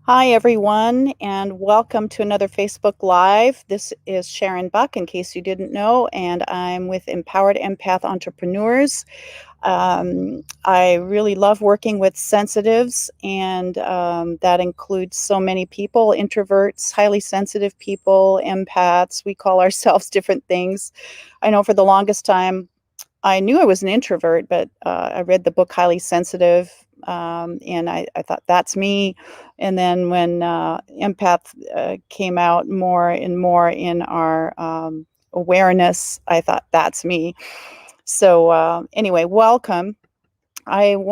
Hi, everyone, and welcome to another Facebook Live. This is Sharon Buck, in case you didn't know, and I'm with Empowered Empath Entrepreneurs. I really love working with sensitives, and that includes so many people: introverts, highly sensitive people, empaths. We call ourselves different things. I know for the longest time, I knew I was an introvert, but I read the book Highly Sensitive, and I thought that's me. And then when empath came out more and more in our awareness, I thought that's me. So anyway, welcome. I'm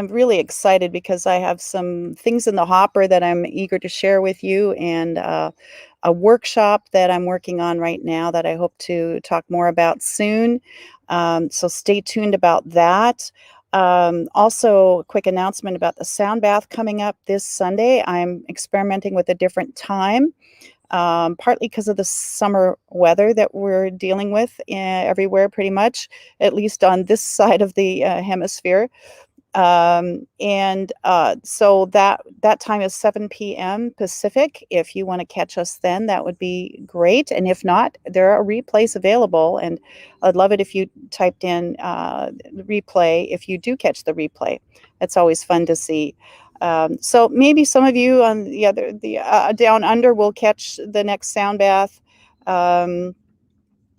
really excited because I have some things in the hopper that I'm eager to share with you, and a workshop that I'm working on right now that I hope to talk more about soon. So stay tuned about that. Also, a quick announcement about the sound bath coming up this Sunday. I'm experimenting with a different time, partly because of the summer weather that we're dealing with everywhere, pretty much, at least on this side of the hemisphere. So that time is 7 p.m. Pacific. If you want to catch us then, that would be great. And if not, there are replays available. And I'd love it if you typed in replay if you do catch the replay. It's always fun to see. So maybe some of you on the down under will catch the next sound bath. Um,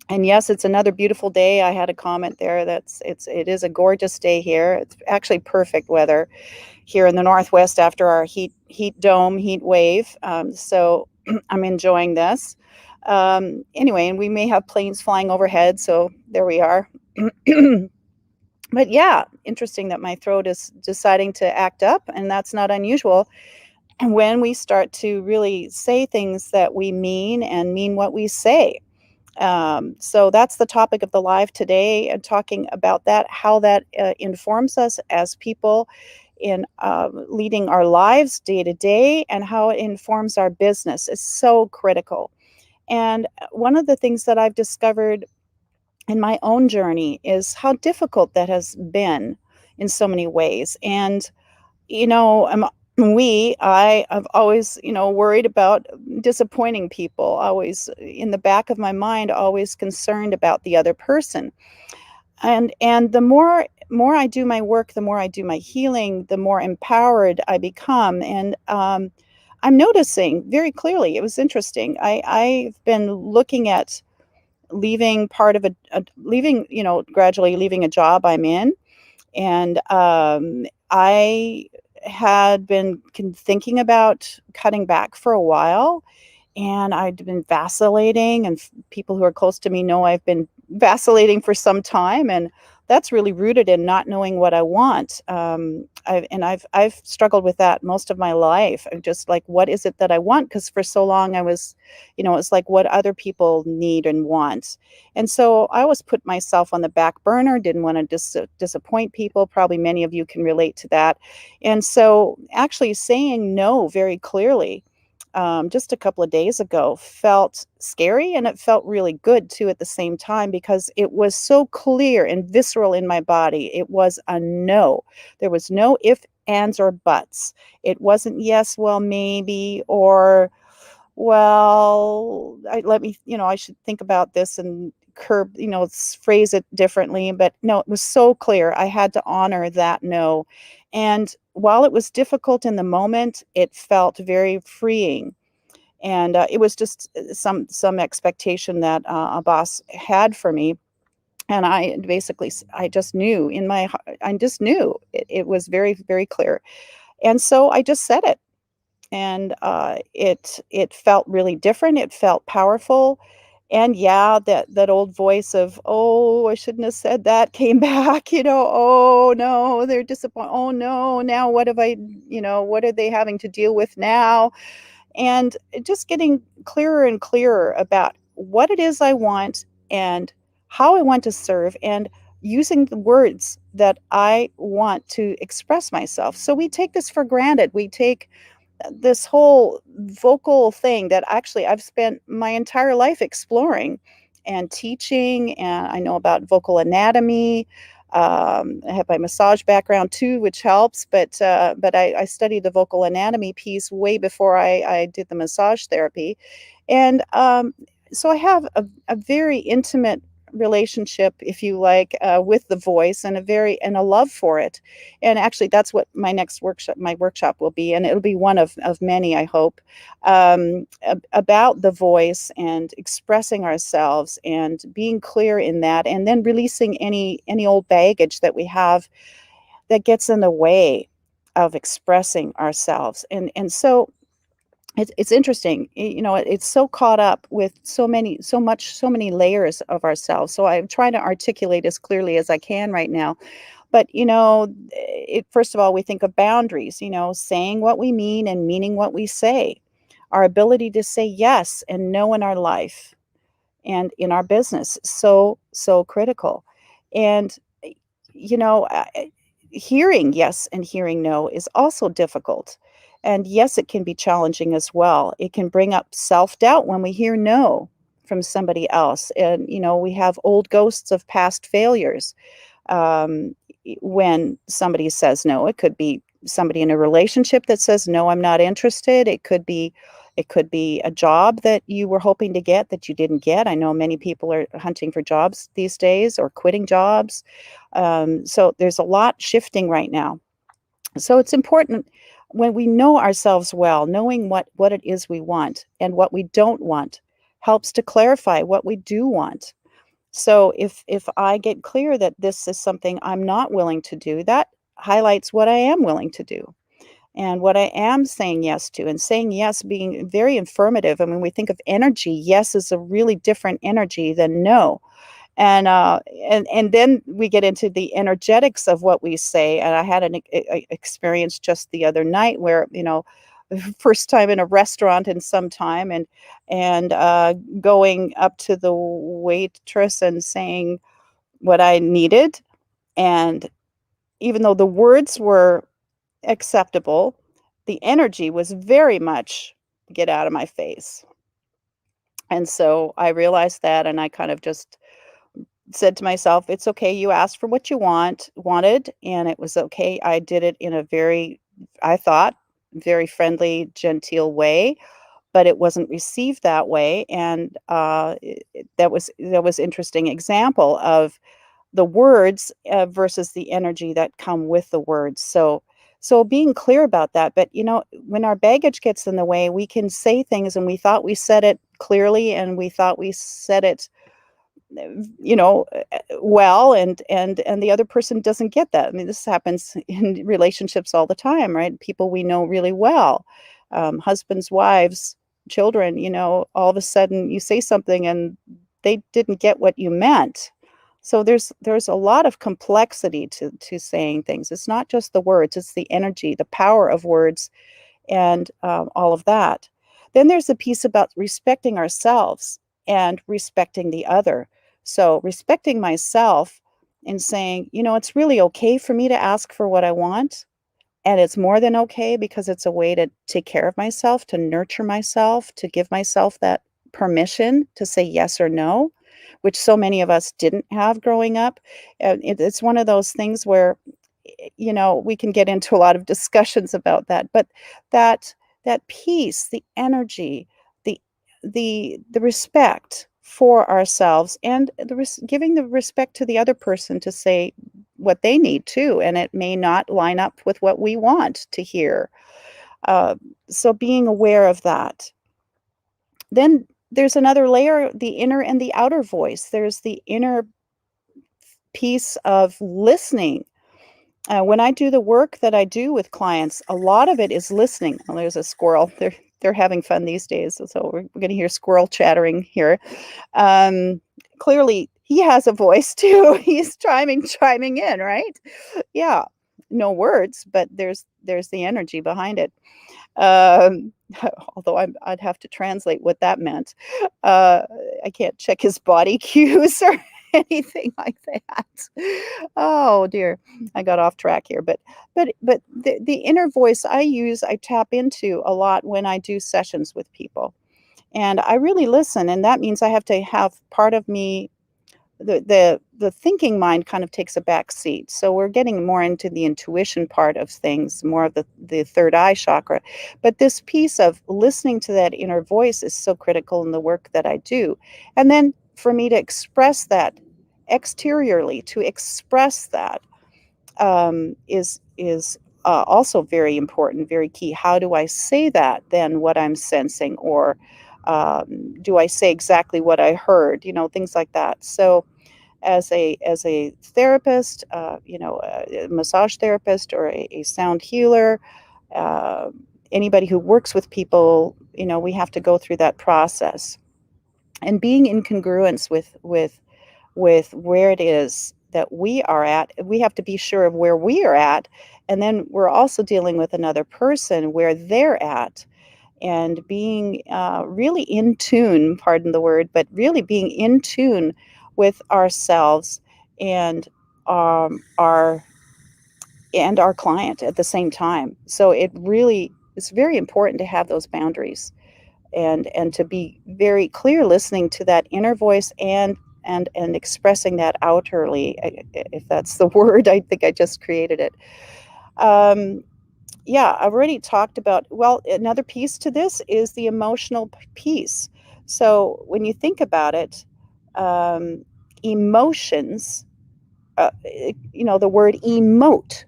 and yes, it's another beautiful day. I had a comment there it is a gorgeous day here. It's actually perfect weather here in the Northwest after our heat wave. So I'm enjoying this. Anyway, and we may have planes flying overhead, so there we are. But yeah, interesting that my throat is deciding to act up, and that's not unusual. And when we start to really say things that we mean and mean what we say. So that's the topic of the live today, and talking about that, how that informs us as people in leading our lives day to day, and how it informs our business is so critical. And one of the things that I've discovered in my own journey is how difficult that has been in so many ways. And you know, I have always, worried about disappointing people, always in the back of my mind, always concerned about the other person. And the more I do my work, the more I do my healing, the more empowered I become. And I'm noticing very clearly, it was interesting. I've been looking at leaving part of leaving, gradually leaving a job I'm in, and I had been thinking about cutting back for a while, and I'd been vacillating, and people who are close to me know I've been vacillating for some time, and that's really rooted in not knowing what I want. I've struggled with that most of my life. I'm just like, what is it that I want? Because for so long I was, it's like what other people need and want. And so I always put myself on the back burner, didn't want to disappoint people. Probably many of you can relate to that. And so actually saying no very clearly, just a couple of days ago, felt scary, and it felt really good too at the same time, because it was so clear and visceral in my body. It was a no. There was no if, ands, or buts. It wasn't yes, well, maybe, or well, I should think about this and phrase it differently. But no, it was so clear. I had to honor that no. And while it was difficult in the moment, it felt very freeing. And it was just some expectation that a boss had for me. And I just knew I just knew it was very, very clear. And so I just said it, and it felt really different. It felt powerful. And yeah, that old voice of, oh, I shouldn't have said that, came back. Oh no, they're disappointed. Oh no, now what have I, what are they having to deal with now? And just getting clearer and clearer about what it is I want, and how I want to serve, and using the words that I want to express myself. So we take this for granted. We take this whole vocal thing that actually I've spent my entire life exploring and teaching, and I know about vocal anatomy. I have my massage background too, which helps, but I studied the vocal anatomy piece way before I did the massage therapy. And so I have a very intimate relationship, if you like, with the voice, and a love for it. And actually, that's what my workshop will be, and it'll be one of many, I hope, about the voice and expressing ourselves and being clear in that, and then releasing any old baggage that we have that gets in the way of expressing ourselves. And so it's interesting, it's so caught up with so many layers of ourselves. So I'm trying to articulate as clearly as I can right now. But first of all, we think of boundaries, saying what we mean and meaning what we say. Our ability to say yes and no in our life and in our business, so critical. And you know, uh, eh, hearing yes and hearing no is also difficult. And yes, it can be challenging as well. It can bring up self-doubt when we hear no from somebody else. And, we have old ghosts of past failures. When somebody says no, it could be somebody in a relationship that says, no, I'm not interested. It could be a job that you were hoping to get that you didn't get. I know many people are hunting for jobs these days or quitting jobs. So there's a lot shifting right now. So it's important when we know ourselves well, knowing what it is we want and what we don't want helps to clarify what we do want. So if I get clear that this is something I'm not willing to do, that highlights what I am willing to do and what I am saying yes to, and saying yes being very affirmative. I mean, we think of energy. Yes is a really different energy than no. And then we get into the energetics of what we say. And I had experience just the other night where, first time in a restaurant in some time, and going up to the waitress and saying what I needed. And even though the words were acceptable, the energy was very much get out of my face. And so I realized that, and I kind of just said to myself, "It's okay. You asked for what you wanted, and it was okay." I did it in a very, I thought, very friendly, genteel way, but it wasn't received that way. And that was interesting example of the words versus the energy that come with the words. So being clear about that. But when our baggage gets in the way, we can say things and we thought we said it clearly, and we thought we said it well, and the other person doesn't get that. I mean, this happens in relationships all the time, right? People we know really well, husbands, wives, children, all of a sudden you say something and they didn't get what you meant. So there's a lot of complexity to saying things. It's not just the words, it's the energy, the power of words, and all of that. Then there's the piece about respecting ourselves and respecting the other. So respecting myself and saying, it's really okay for me to ask for what I want. And it's more than okay, because it's a way to take care of myself, to nurture myself, to give myself that permission to say yes or no, which so many of us didn't have growing up. It's one of those things where we can get into a lot of discussions about that, but that that peace, the energy, the the respect for ourselves, and giving the respect to the other person to say what they need too, and it may not line up with what we want to hear. Uh, so being aware of that. Then there's another layer, the inner and the outer voice. There's the inner piece of listening. When I do the work that I do with clients, a lot of it is listening. Oh, there's a squirrel. They're having fun these days, so we're going to hear squirrel chattering here. Um, Clearly, he has a voice too. He's chiming in, right? Yeah, no words, but there's the energy behind it. Um, Although I'd have to translate what that meant. Uh, I can't check his body cues or anything like that. Oh dear, I got off track here. But the inner voice I tap into a lot when I do sessions with people, and I really listen. And that means I have to have part of me the thinking mind kind of takes a back seat. So we're getting more into the intuition part of things, more of the third eye chakra. But this piece of listening to that inner voice is so critical in the work that I do. And then for me to express that exteriorly, to express that is also very important, very key. How do I say that then? What I'm sensing, or do I say exactly what I heard? Things like that. So as a therapist, a massage therapist or a sound healer, uh, anybody who works with people, we have to go through that process and being in congruence with where it is that we are at. We have to be sure of where we are at, and then we're also dealing with another person where they're at, and being really in tune, pardon the word, but really being in tune with ourselves and our client at the same time. So it's very important to have those boundaries and to be very clear, listening to that inner voice and expressing that outwardly, if that's the word. I think I just created it. Um, yeah, I've already talked about, well, another piece to this is the emotional piece. So when you think about it, um, emotions, the word emote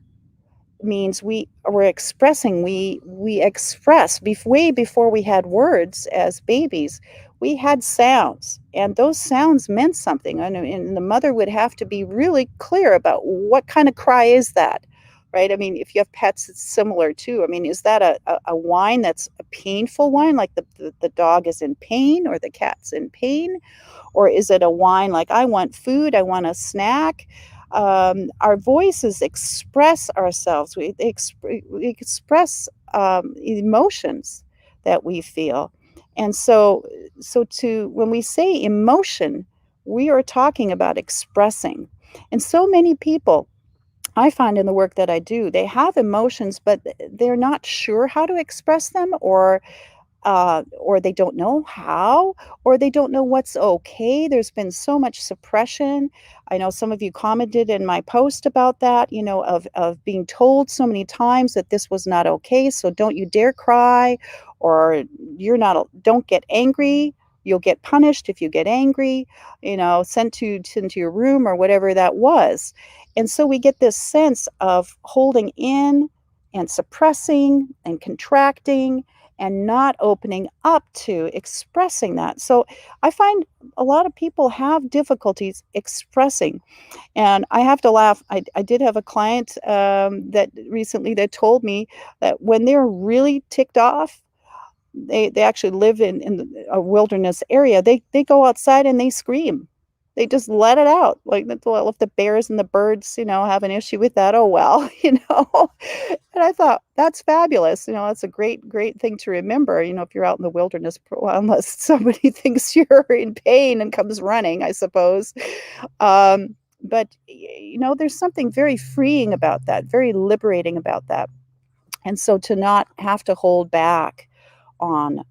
means we're expressing, we express way before we had words as babies. We had sounds, and those sounds meant something, and the mother would have to be really clear about what kind of cry is that, right? I mean, if you have pets, it's similar too. I mean, is that a whine that's a painful whine, like the dog is in pain or the cat's in pain? Or is it a whine like, I want food, I want a snack? Our voices express ourselves. We express emotions that we feel. And so to when we say emotion, we are talking about expressing. And so many people I find in the work that I do, they have emotions, but they're not sure how to express them, or they don't know how, or they don't know what's okay. There's been so much suppression. I know some of you commented in my post about that, of being told so many times that this was not okay. So don't you dare cry, or don't get angry. You'll get punished if you get angry, sent to your room or whatever that was. And so we get this sense of holding in and suppressing and contracting and not opening up to expressing that. So I find a lot of people have difficulties expressing. And I have to laugh. I did have a client that recently that told me that when they're really ticked off, they actually live in a wilderness area. They go outside and they scream. They just let it out. Like, well, if the bears and the birds, have an issue with that, oh well, And I thought that's fabulous. That's a great thing to remember. If you're out in the wilderness for a while, unless somebody thinks you're in pain and comes running, I suppose. But there's something very freeing about that, very liberating about that. And so to not have to hold back on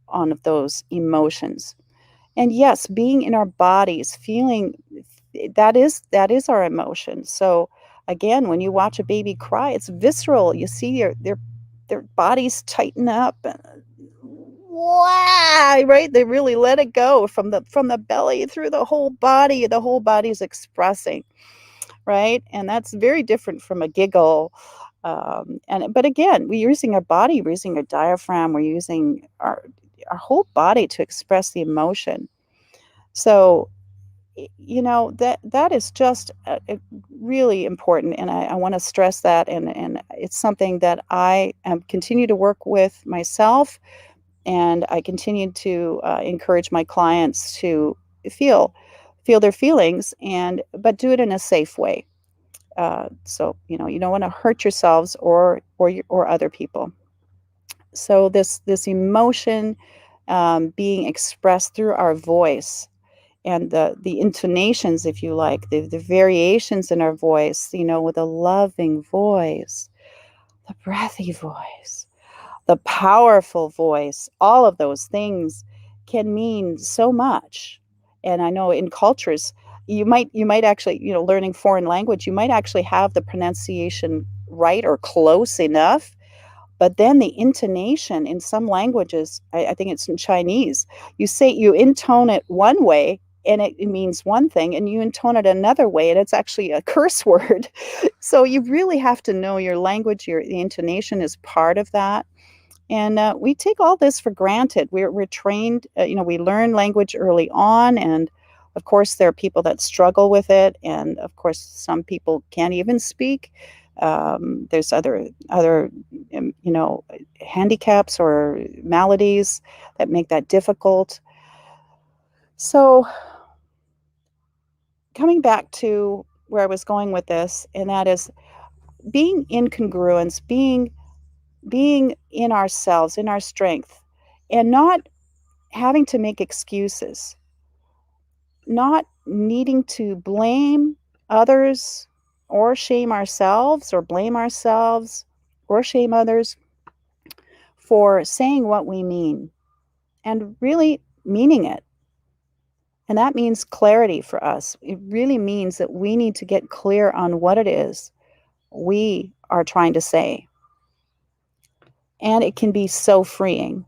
those emotions. And yes, being in our bodies, feeling that is our emotion. So again, when you watch a baby cry, it's visceral. You see their bodies tighten up, and wow, right? They really let it go from the belly through the whole body. The whole body's expressing, right? And that's very different from a giggle. But again, we're using our body, we're using our diaphragm, we're using our whole body to express the emotion. So that is just really important, and I want to stress that, and it's something that I continue to work with myself, and I continue to encourage my clients to feel feel their feelings, but do it in a safe way. So you don't want to hurt yourselves or other people. So this emotion being expressed through our voice, and the intonations, if you like, the variations in our voice, with a loving voice, the breathy voice, the powerful voice, all of those things can mean so much. And I know in cultures, you might actually, learning foreign language, you might actually have the pronunciation right or close enough, but then the intonation in some languages, I think it's in Chinese, you intone it one way and it means one thing, and you intone it another way and it's actually a curse word. So you really have to know your language, the intonation is part of that. And we take all this for granted. We're trained, we learn language early on. And of course, there are people that struggle with it. And of course, some people can't even speak. There's other handicaps or maladies that make that difficult. So coming back to where I was going with this, and that is being in congruence, being in ourselves, in our strength, and not having to make excuses, not needing to blame others or shame ourselves or blame ourselves or shame others for saying what we mean and really meaning it. And that means clarity for us. It really means that we need to get clear on what it is we are trying to say. And it can be so freeing.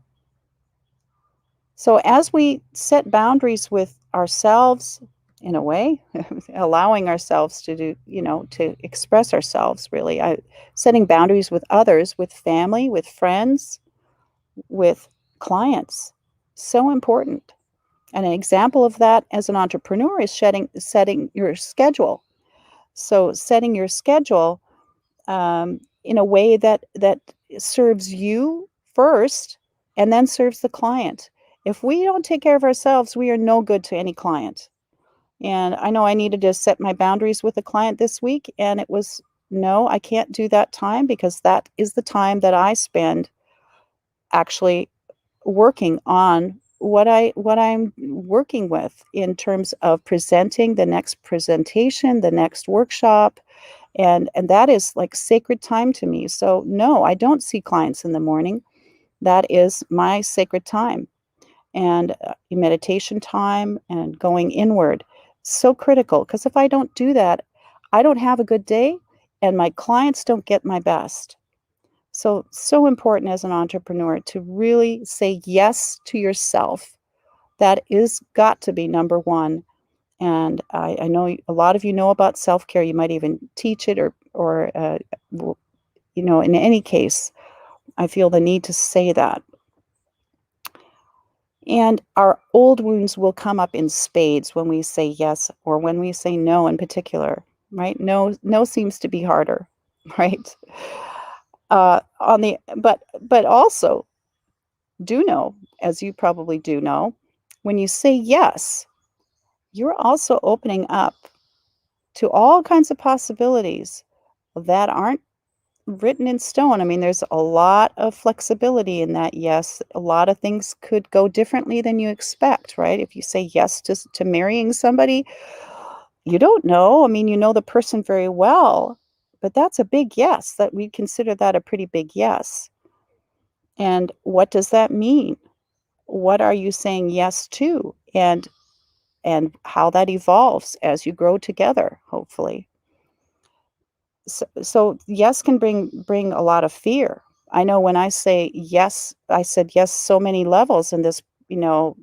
So as we set boundaries with ourselves, in a way, allowing ourselves to do, to express ourselves really, setting boundaries with others, with family, with friends, with clients, so important. And an example of that as an entrepreneur is setting your schedule. So setting your schedule in a way that serves you first and then serves the client. If we don't take care of ourselves, we are no good to any client. And I know I needed to set my boundaries with a client this week, and it was no, I can't do that time because that is the time that I spend actually working on what I'm working with in terms of presenting the next presentation, the next workshop, and that is like sacred time to me. So no, I don't see clients in the morning. That is my sacred time. And meditation time and going inward, so critical, because if I don't do that, I don't have a good day and my clients don't get my best. So important as an entrepreneur to really say yes to yourself. That is got to be number one. And I know a lot of you know about self-care. You might even teach it or in any case, I feel the need to say that. And our old wounds will come up in spades when we say yes or when we say no in particular, right? No seems to be harder, right? But also do know, as you probably do know, when you say yes, you're also opening up to all kinds of possibilities that aren't written in stone. I mean, there's a lot of flexibility in that yes. A lot of things could go differently than you expect, right? If you say yes to marrying somebody, you don't know. I mean, you know the person very well, but that's a big yes. That we consider that a pretty big yes. And what does that mean? What are you saying yes to? And how that evolves as you grow together, hopefully. So yes can bring a lot of fear. I know when I say yes, I said yes so many levels in this, the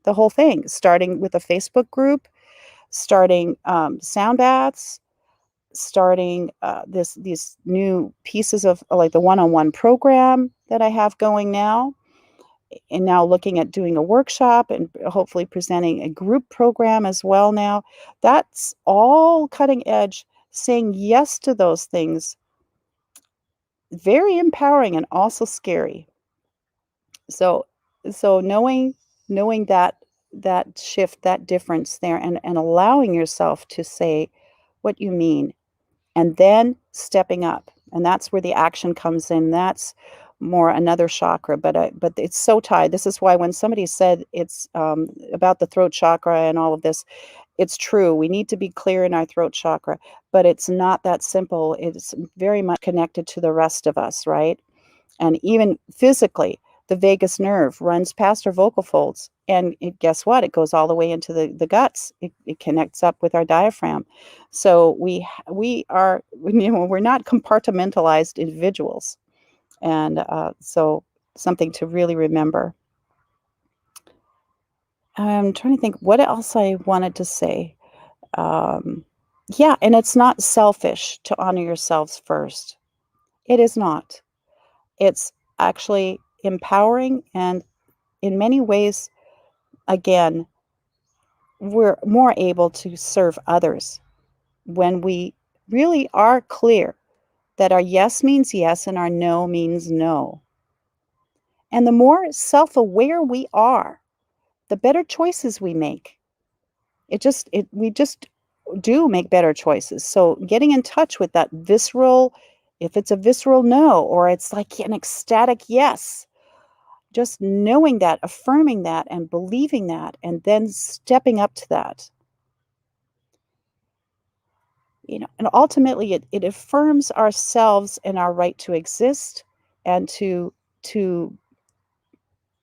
whole thing, starting with a Facebook group, starting sound baths, starting these new pieces of like the one-on-one program that I have going now, and now looking at doing a workshop and hopefully presenting a group program as well now. That's all cutting edge, saying yes to those things, very empowering and also scary. So knowing that shift, that difference there, and allowing yourself to say what you mean, and then stepping up. And that's where the action comes in. That's more another chakra, but it's so tied. This is why when somebody said it's about the throat chakra and all of this, it's true. We need to be clear in our throat chakra, but it's not that simple. It's very much connected to the rest of us, right? And even physically, the vagus nerve runs past our vocal folds. And guess what? It goes all the way into the guts. It connects up with our diaphragm. So we are, we're not compartmentalized individuals. And so something to really remember. I'm trying to think what else I wanted to say. Um, yeah, and it's not selfish to honor yourselves first. It is not. It's actually empowering, and in many ways, again, we're more able to serve others when we really are clear that our yes means yes and our no means no. And the more self aware we are, the better choices we make. We just do make better choices. So getting in touch with that visceral, if it's a visceral no, or it's like an ecstatic yes, just knowing that, affirming that, and believing that, and then stepping up to that. And ultimately it affirms ourselves and our right to exist and to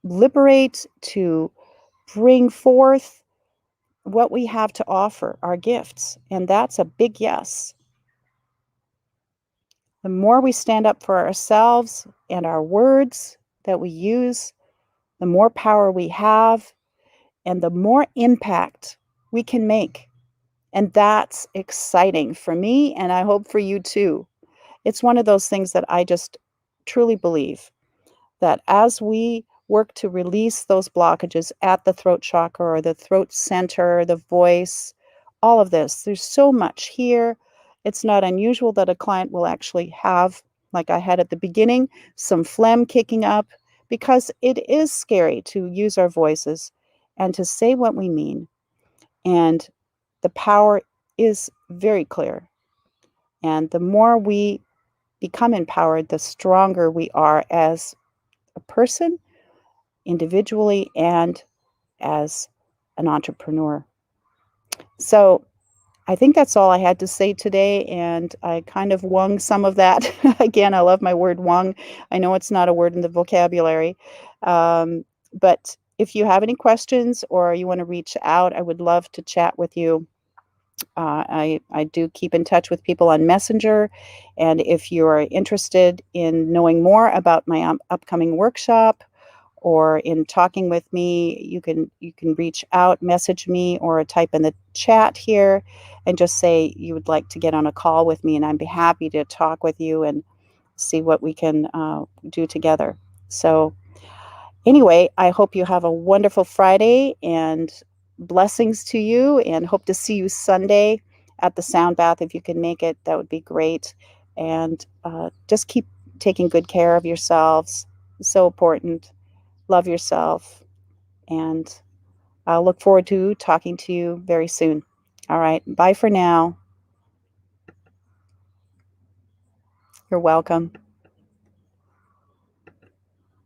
liberate, to bring forth what we have to offer, our gifts. And that's a big yes. The more we stand up for ourselves and our words that we use, the more power we have and the more impact we can make. And that's exciting for me, and I hope for you too. It's one of those things that I just truly believe that as we work to release those blockages at the throat chakra or the throat center, the voice, all of this, there's so much here. It's not unusual that a client will actually have, like I had at the beginning, some phlegm kicking up because it is scary to use our voices and to say what we mean. And the power is very clear. And the more we become empowered, the stronger we are as a person, individually, and as an entrepreneur. So I think that's all I had to say today. And I kind of wung some of that. Again, I love my word wung. I know it's not a word in the vocabulary. But if you have any questions or you want to reach out, I would love to chat with you. I do keep in touch with people on Messenger, and if you are interested in knowing more about my upcoming workshop or in talking with me, you can reach out, message me, or type in the chat here, and just say you would like to get on a call with me, and I'd be happy to talk with you and see what we can do together. So anyway, I hope you have a wonderful Friday and blessings to you, and hope to see you Sunday at the Sound Bath. If you can make it, that would be great. And just keep taking good care of yourselves. So important. Love yourself. And I'll look forward to talking to you very soon. All right. Bye for now. You're welcome.